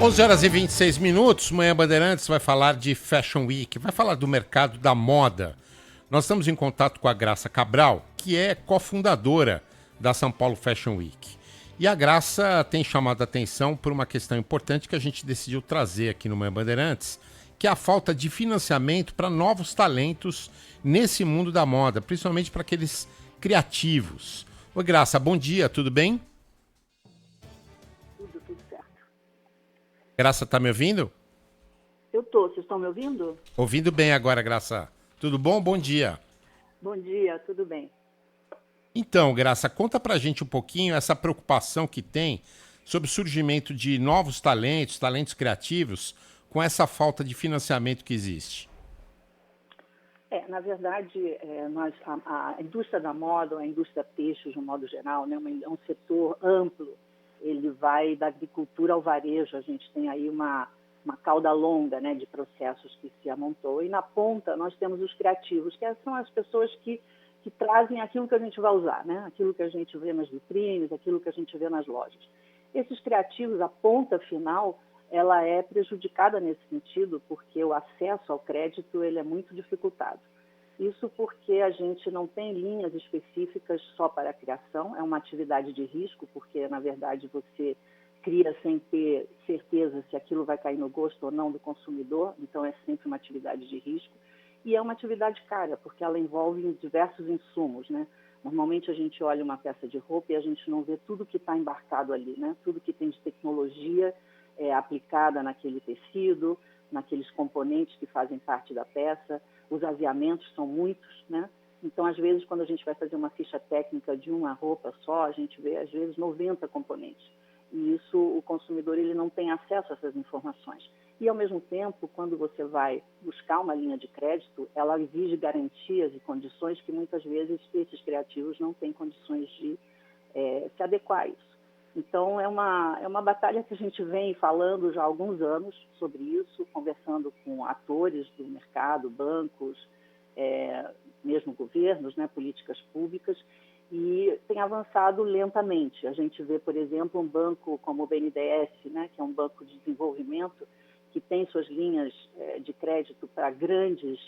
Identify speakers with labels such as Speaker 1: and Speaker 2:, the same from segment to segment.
Speaker 1: 11h26, Manhã Bandeirantes vai falar de Fashion Week, vai falar do mercado da moda. Nós estamos em contato com a Graça Cabral, que é cofundadora da São Paulo Fashion Week. E a Graça tem chamado a atenção por uma questão importante que a gente decidiu trazer aqui no Manhã Bandeirantes, que é a falta de financiamento para novos talentos nesse mundo da moda, principalmente para aqueles criativos. Oi, Graça, bom dia, tudo bem?
Speaker 2: Tudo certo.
Speaker 1: Graça, tá me ouvindo?
Speaker 2: Eu tô, vocês estão me ouvindo?
Speaker 1: Ouvindo bem agora, Graça. Tudo bom? Bom dia.
Speaker 2: Bom dia, tudo bem.
Speaker 1: Então, Graça, conta pra gente um pouquinho essa preocupação que tem sobre o surgimento de novos talentos, talentos criativos, com essa falta de financiamento que existe.
Speaker 2: Na verdade, a indústria da moda, a indústria têxtil de um modo geral, né, é um setor amplo. Ele vai da agricultura ao varejo. A gente tem aí uma cauda longa, né, de processos que se amontou. E na ponta nós temos os criativos, que são as pessoas que trazem aquilo que a gente vai usar, né? Aquilo que a gente vê nas vitrines, aquilo que a gente vê nas lojas. Esses criativos, a ponta final, ela é prejudicada nesse sentido, porque o acesso ao crédito ele é muito dificultado. Isso porque a gente não tem linhas específicas só para a criação, é uma atividade de risco, porque, na verdade, você cria sem ter certeza se aquilo vai cair no gosto ou não do consumidor, então é sempre uma atividade de risco. E é uma atividade cara, porque ela envolve diversos insumos, né? Normalmente a gente olha uma peça de roupa e a gente não vê tudo que está embarcado ali, né? Tudo que tem de tecnologia aplicada naquele tecido, naqueles componentes que fazem parte da peça. Os aviamentos são muitos, né? Então, às vezes, quando a gente vai fazer uma ficha técnica de uma roupa só, a gente vê, às vezes, 90 componentes. E isso, o consumidor ele não tem acesso a essas informações. E, ao mesmo tempo, quando você vai buscar uma linha de crédito, ela exige garantias e condições que, muitas vezes, esses criativos não têm condições de se adequar a isso. Então, é uma batalha que a gente vem falando já há alguns anos sobre isso, conversando com atores do mercado, bancos, mesmo governos, né, políticas públicas, e tem avançado lentamente. A gente vê, por exemplo, um banco como o BNDES, né, que é um banco de desenvolvimento, que tem suas linhas de crédito para grandes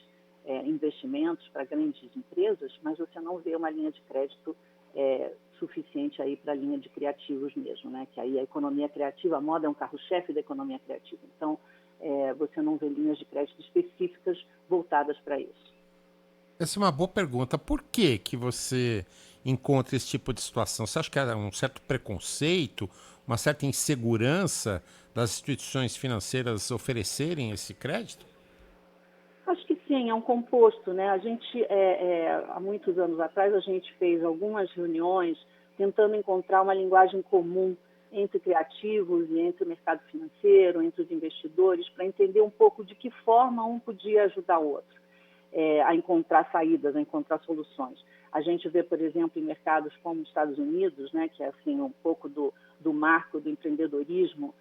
Speaker 2: investimentos, para grandes empresas, mas você não vê uma linha de crédito suficiente aí para a linha de criativos mesmo, né? Que aí a economia criativa, a moda é um carro-chefe da economia criativa. Então, você não vê linhas de crédito específicas voltadas para isso.
Speaker 1: Essa é uma boa pergunta. Por que que você encontra esse tipo de situação? Você acha que é um certo preconceito, uma certa insegurança das instituições financeiras oferecerem esse crédito?
Speaker 2: Acho que sim, é um composto, né? A gente, há muitos anos atrás, a gente fez algumas reuniões tentando encontrar uma linguagem comum entre criativos e entre o mercado financeiro, entre os investidores, para entender um pouco de que forma um podia ajudar o outro a encontrar saídas, a encontrar soluções. A gente vê, por exemplo, em mercados como os Estados Unidos, né, que é assim, um pouco do marco do empreendedorismo,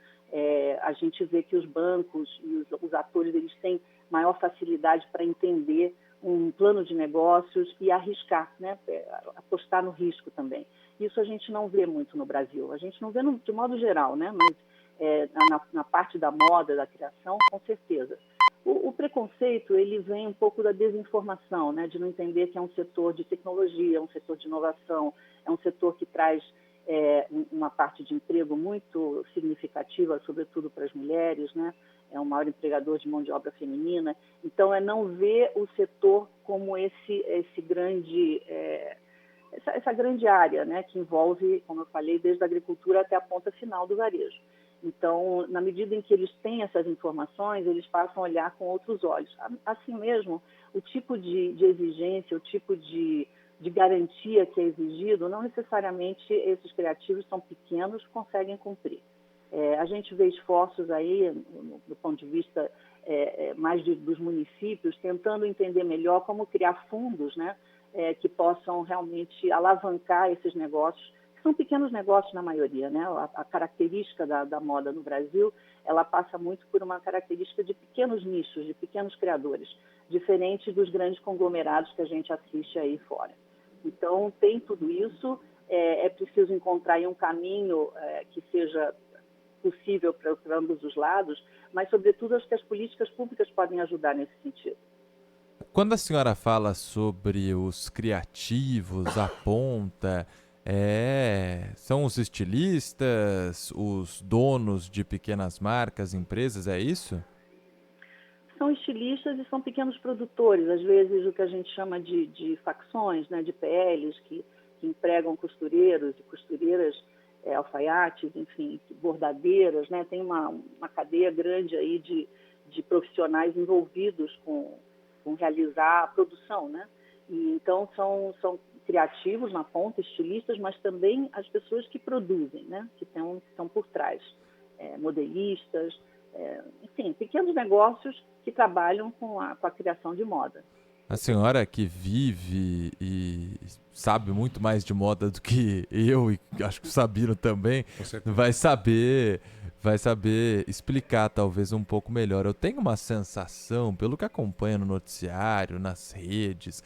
Speaker 2: a gente vê que os bancos e os atores eles têm maior facilidade para entender um plano de negócios e arriscar, né, apostar no risco também. Isso a gente não vê muito no Brasil. A gente não vê de modo geral, né, mas na parte da moda, da criação, com certeza. O preconceito ele vem um pouco da desinformação, né, de não entender que é um setor de tecnologia, é um setor de inovação, é um setor que traz uma parte de emprego muito significativa, sobretudo para as mulheres, né? É um maior empregador de mão de obra feminina. Então, é não ver o setor como esse grande, essa grande área, né? Que envolve, como eu falei, desde a agricultura até a ponta final do varejo. Então, na medida em que eles têm essas informações, eles passam a olhar com outros olhos. Assim mesmo, o tipo de exigência, o tipo de garantia que é exigido, não necessariamente esses criativos são pequenos, conseguem cumprir. A gente vê esforços aí, do ponto de vista mais dos municípios, tentando entender melhor como criar fundos, né, que possam realmente alavancar esses negócios, que são pequenos negócios na maioria, né? A característica da moda no Brasil, ela passa muito por uma característica de pequenos nichos, de pequenos criadores, diferente dos grandes conglomerados que a gente assiste aí fora. Então, tem tudo isso, é preciso encontrar aí um caminho que seja possível para ambos os lados, mas, sobretudo, acho que as políticas públicas podem ajudar nesse sentido.
Speaker 3: Quando a senhora fala sobre os criativos, aponta, são os estilistas, os donos de pequenas marcas, empresas, é isso?
Speaker 2: São estilistas e são pequenos produtores, às vezes o que a gente chama de facções, né, de PLs, que empregam costureiros e costureiras, alfaiates, enfim, bordadeiras, né? Tem uma cadeia grande aí de profissionais envolvidos com realizar a produção, né? E, então, são criativos na ponta, estilistas, mas também as pessoas que produzem, né? Que estão por trás, modelistas, enfim, pequenos negócios que trabalham com a criação de moda.
Speaker 3: A senhora que vive e sabe muito mais de moda do que eu e acho que o Sabino também,
Speaker 1: Você
Speaker 3: vai saber explicar talvez um pouco melhor. Eu tenho uma sensação, pelo que acompanho no noticiário, nas redes,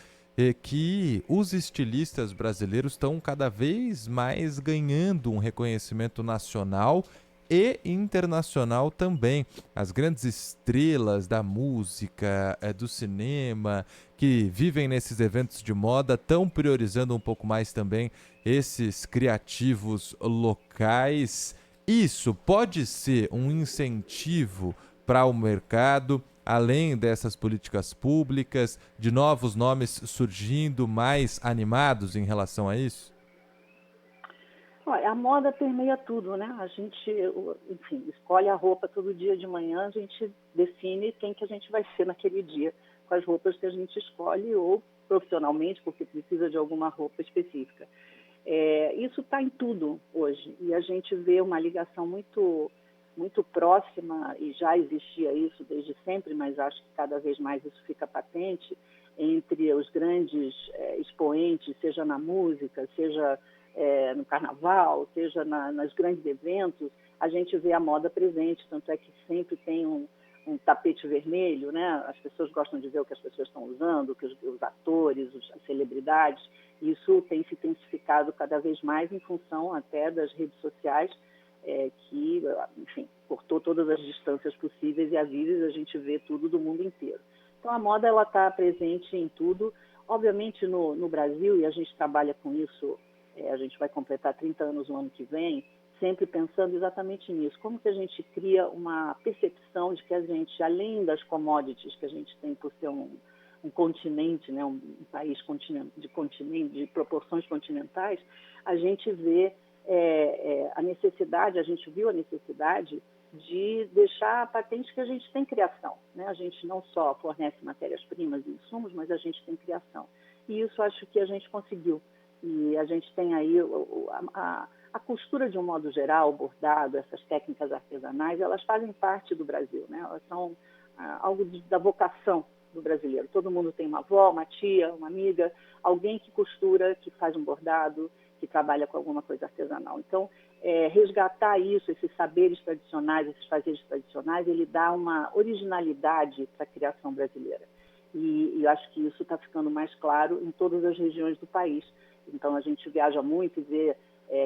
Speaker 3: que os estilistas brasileiros estão cada vez mais ganhando um reconhecimento nacional e internacional também. As grandes estrelas da música, do cinema, que vivem nesses eventos de moda, estão priorizando um pouco mais também esses criativos locais. Isso pode ser um incentivo para o mercado, além dessas políticas públicas, de novos nomes surgindo mais animados em relação a isso?
Speaker 2: Olha, a moda permeia tudo, né? A gente, enfim, escolhe a roupa todo dia de manhã, a gente define quem que a gente vai ser naquele dia, com as roupas que a gente escolhe, ou profissionalmente, porque precisa de alguma roupa específica. Isso está em tudo hoje, e a gente vê uma ligação muito próxima, e já existia isso desde sempre, mas acho que cada vez mais isso fica patente, entre os grandes expoentes, seja na música, seja no carnaval, seja nos grandes eventos, a gente vê a moda presente, tanto é que sempre tem um tapete vermelho, né? As pessoas gostam de ver o que as pessoas estão usando, o que os atores, as celebridades. Isso tem se intensificado cada vez mais em função até das redes sociais, que, enfim, cortou todas as distâncias possíveis e havíveis, a gente vê tudo do mundo inteiro. Então, a moda está presente em tudo. Obviamente, no Brasil, e a gente trabalha com isso, a gente vai completar 30 anos no ano que vem, sempre pensando exatamente nisso. Como que a gente cria uma percepção de que a gente, além das commodities que a gente tem por ser um continente, né, um país de proporções continentais, a gente vê a necessidade, a gente viu a necessidade de deixar patente que a gente tem criação, né? A gente não só fornece matérias-primas e insumos, mas a gente tem criação. E isso acho que a gente conseguiu. E a gente tem aí a costura de um modo geral, o bordado, essas técnicas artesanais, elas fazem parte do Brasil, né? Elas são algo da vocação do brasileiro. Todo mundo tem uma avó, uma tia, uma amiga, alguém que costura, que faz um bordado, que trabalha com alguma coisa artesanal. Então, resgatar isso, esses saberes tradicionais, esses fazeres tradicionais, ele dá uma originalidade para a criação brasileira. E eu acho que isso está ficando mais claro em todas as regiões do país. Então, a gente viaja muito e vê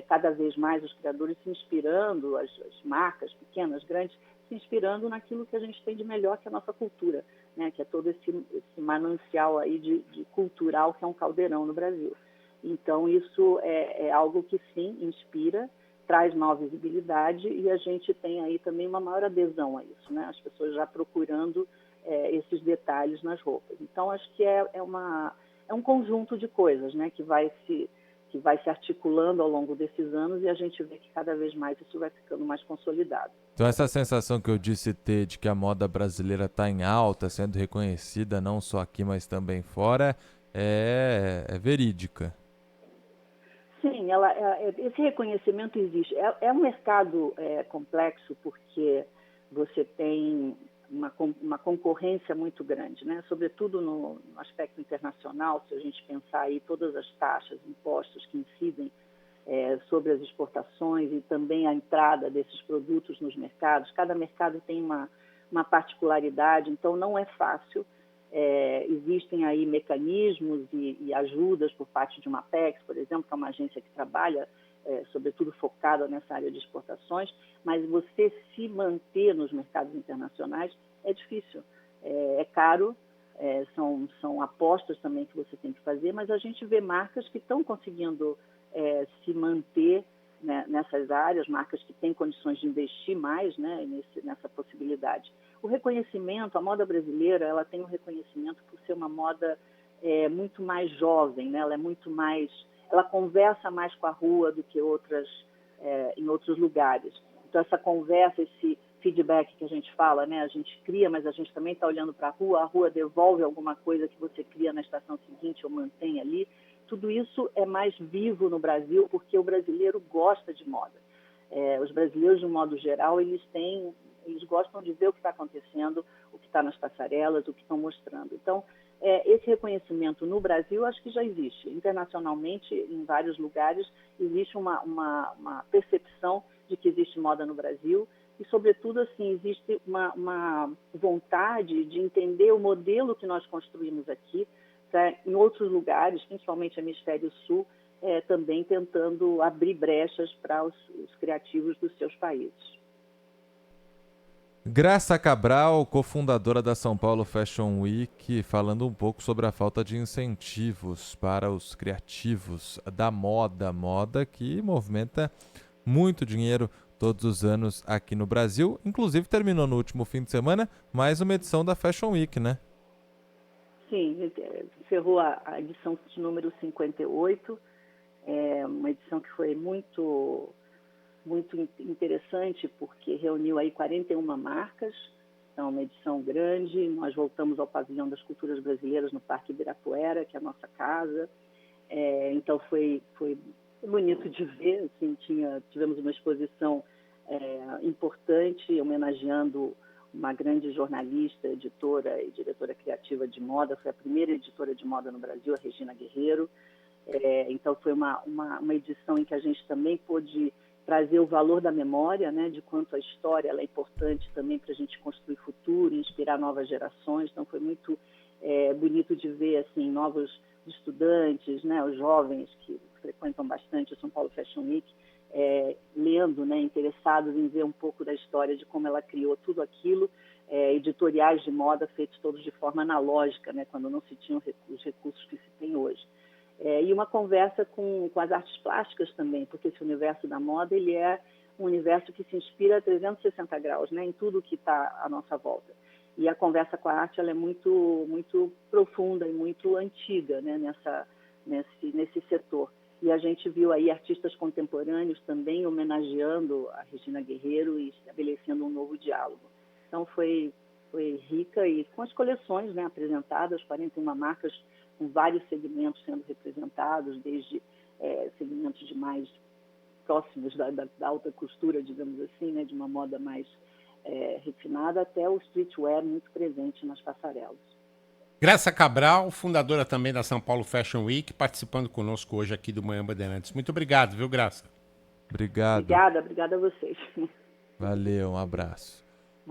Speaker 2: cada vez mais os criadores se inspirando, as marcas pequenas, grandes, se inspirando naquilo que a gente tem de melhor, que é a nossa cultura, né? Que é todo esse manancial aí de cultural que é um caldeirão no Brasil. Então, isso é algo que, sim, inspira, traz nova visibilidade e a gente tem aí também uma maior adesão a isso, né? As pessoas já procurando esses detalhes nas roupas. Então, acho que é um conjunto de coisas, né, que vai se articulando ao longo desses anos e a gente vê que cada vez mais isso vai ficando mais consolidado.
Speaker 3: Então essa sensação que eu disse ter de que a moda brasileira está em alta, sendo reconhecida não só aqui, mas também fora, é verídica.
Speaker 2: Sim, esse reconhecimento existe. É um mercado complexo porque você tem uma concorrência muito grande, né? Sobretudo no aspecto internacional, se a gente pensar aí todas as taxas, impostos que incidem sobre as exportações e também a entrada desses produtos nos mercados. Cada mercado tem uma particularidade, então não é fácil. Existem aí mecanismos e ajudas por parte de uma Apex, por exemplo, que é uma agência que trabalha sobretudo focada nessa área de exportações, mas você se manter nos mercados internacionais é difícil, é caro, são apostas também que você tem que fazer, mas a gente vê marcas que estão conseguindo se manter, né, nessas áreas, marcas que têm condições de investir mais, né, nessa possibilidade. O reconhecimento, a moda brasileira, ela tem um reconhecimento por ser uma moda muito mais jovem, né? Ela conversa mais com a rua do que em outros lugares. Então, essa conversa, esse feedback que a gente fala, né? A gente cria, mas a gente também está olhando para a rua devolve alguma coisa que você cria na estação seguinte ou mantém ali. Tudo isso é mais vivo no Brasil porque o brasileiro gosta de moda. Os brasileiros, de um modo geral, eles gostam de ver o que está acontecendo, o que está nas passarelas, o que estão mostrando. Então, esse reconhecimento no Brasil, acho que já existe. Internacionalmente, em vários lugares, existe uma percepção de que existe moda no Brasil e, sobretudo, assim, existe uma vontade de entender o modelo que nós construímos aqui, tá? Em outros lugares, principalmente no Hemisfério Sul, também tentando abrir brechas para os criativos dos seus países.
Speaker 3: Graça Cabral, cofundadora da São Paulo Fashion Week, falando um pouco sobre a falta de incentivos para os criativos da moda que movimenta muito dinheiro todos os anos aqui no Brasil. Inclusive terminou no último fim de semana mais uma edição da Fashion Week, né?
Speaker 2: Sim, encerrou a edição de número 58, uma edição que foi muito interessante, porque reuniu aí 41 marcas, então uma edição grande. Nós voltamos ao Pavilhão das Culturas Brasileiras no Parque Ibirapuera, que é a nossa casa. Então foi bonito de ver, assim, tivemos uma exposição importante, homenageando uma grande jornalista, editora e diretora criativa de moda. Foi a primeira editora de moda no Brasil, a Regina Guerreiro. Então foi uma edição em que a gente também pôde trazer o valor da memória, né, de quanto a história ela é importante também para a gente construir futuro, inspirar novas gerações. Então foi muito bonito de ver assim novos estudantes, né, os jovens que frequentam bastante o São Paulo Fashion Week, lendo, né, interessados em ver um pouco da história de como ela criou tudo aquilo, editoriais de moda feitos todos de forma analógica, né, quando não se tinham os recursos que se tem hoje. E uma conversa com as artes plásticas também, porque esse universo da moda ele é um universo que se inspira a 360 graus, né, em tudo que está à nossa volta. E a conversa com a arte ela é muito, muito profunda e muito antiga, né, nesse setor. E a gente viu aí artistas contemporâneos também homenageando a Regina Guerreiro e estabelecendo um novo diálogo. Então foi rica, e com as coleções, né, apresentadas, 41 marcas com vários segmentos sendo representados, desde segmentos de mais próximos da alta costura, digamos assim, né, de uma moda mais refinada, até o streetwear muito presente nas passarelas.
Speaker 1: Graça Cabral, fundadora também da São Paulo Fashion Week, participando conosco hoje aqui do Manhã Bandeirantes. Muito obrigado, viu, Graça?
Speaker 3: Obrigado.
Speaker 2: Obrigada a vocês.
Speaker 3: Valeu, um abraço.